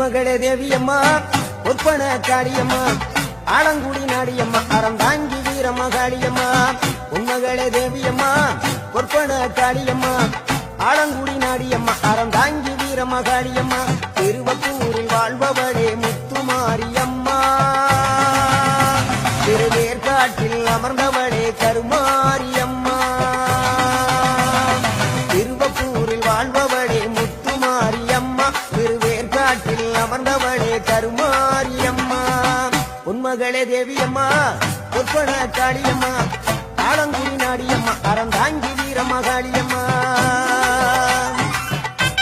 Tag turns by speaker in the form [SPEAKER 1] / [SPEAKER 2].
[SPEAKER 1] பொன்மகளே தேவியம்மா ஒப்பன காளியம்மா ஆலங்குடி நாடியம்மா அறந்தாங்கி வீரம்மா காளியம்மா பொன்மகளே தேவியம்மா ஒப்பன காளியம்மா ஆலங்குடி நாடியம்மா அறந்தாங்கி வீரம்மா காளியம்மா திருவப்பூரில் வாழ்பவளே முத்துமாரியம்மா திருவேற்காட்டில் அமர்ந்தவளே கருமாரியம்மா திருவப்பூரில் வாழ்பவளே முத்துமாரியம்மா திருவேற்காட்டில் அமர்ந்தவளே கருமாரியம்மா பொன்மகளே தேவியம்மா ஒப்பன காளியம்மா